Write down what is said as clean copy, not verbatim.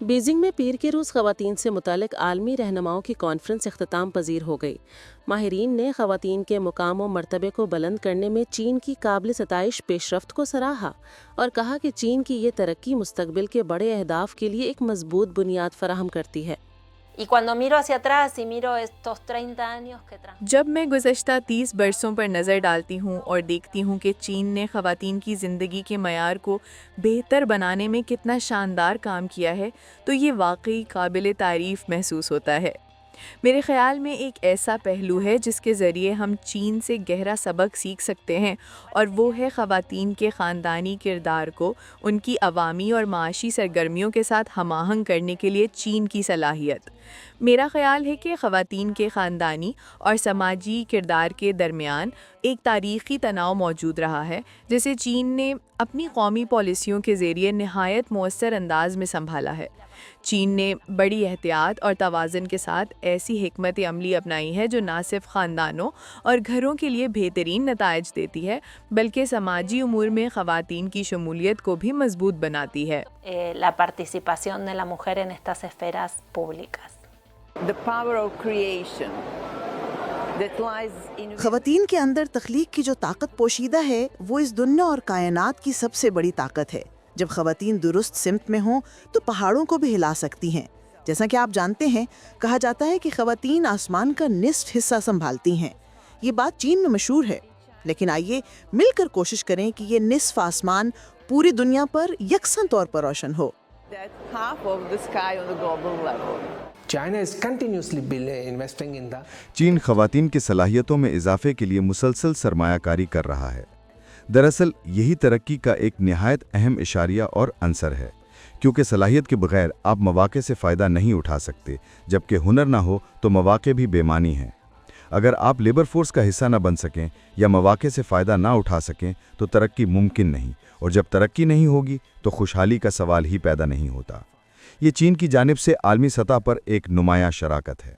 Beijing में पीर के रोज़ ख़वातीन से मुतालिक आलमी रहनुमाओं की कॉन्फ्रेंस इख्तिताम पजीर हो गई। माहिरीन ने ख़वातीन के मुकाम व मर्तबे को बुलंद करने में चीन की काबिल सताइश पेशरफ्त को सराहा और कहा कि चीन की ये तरक्की मुस्तकबिल के बड़े अहदाफ के लिए एक मजबूत बुनियाद फराहम करती है। Y cuando miro hacia atrás y miro estos 30 años que जब मैं गुज़श्ता 30 बरसों पर नज़र डालती हूँ और देखती हूँ कि चीन ने ख़वातीन की ज़िंदगी के मयार को बेहतर बनाने में कितना शानदार काम किया है, तो ये वाकई काबिल तारीफ़ महसूस होता है। मेरे ख़्याल में एक ऐसा पहलू है जिसके ज़रिए हम चीन से गहरा सबक सीख सकते हैं, और वो है ख़वातीन के ख़ानदानी किरदार को उनकी अवामी और माशी सरगर्मियों के साथ हमाहंग करने के लिए चीन की सलाहियत। मेरा ख़्याल है कि ख़वातीन के ख़ानदानी और समाजी किरदार के दरमियान एक तारीख़ी तनाव मौजूद रहा है, जिसे चीन ने अपनी कौमी पॉलिसियों के ज़रिए नहायत मौसर अंदाज में संभाला है। चीन ने बड़ी एहतियात और तवाज़ुन के साथ ऐसी हिकमत अमली अपनाई है जो न सिर्फ ख़ानदानों और घरों के लिए बेहतरीन नताइज देती है, बल्कि समाजी उमूर में ख़वातीन की शमूलियत को भी मजबूत बनाती है। la participación de la mujer en estas esferas públicas. The power of creation that lies in ख़वातीन के अंदर तख्लीक की जो ताकत पोशीदा है वो इस दुनिया और कायनात की सबसे बड़ी ताकत है। जब ख़वातीन दुरुस्त सिमत में हों तो पहाड़ों को भी हिला सकती हैं। जैसा कि आप जानते हैं, कहा जाता है कि ख़वातीन आसमान का निस्फ हिस्सा संभालती हैं। ये बात चीन में मशहूर है, लेकिन आइए मिलकर कोशिश करें कि ये निस्फ आसमान पूरी दुनिया पर यकसन तौर पर रोशन हो। that half of the sky on the global level. China is continuously investing in the चीन ख़वातीन की सलाहियतों में इजाफे के लिए मुसलसल सरमायाकारी कर रहा है। दरअसल यही तरक्की का एक निहायत अहम इशारिया और अंसर है, क्योंकि सलाहियत के बगैर आप मौक़े से फ़ायदा नहीं उठा सकते, जबकि हुनर ना हो तो मौक़े भी बेमानी हैं। अगर आप लेबर फोर्स का हिस्सा ना बन सकें या मौक़े से फ़ायदा ना उठा सकें तो तरक्की मुमकिन नहीं, और जब तरक्की नहीं होगी तो खुशहाली का सवाल ही पैदा नहीं होता। ये चीन की जानिब से आलमी सतह पर एक नुमायां शराकत है।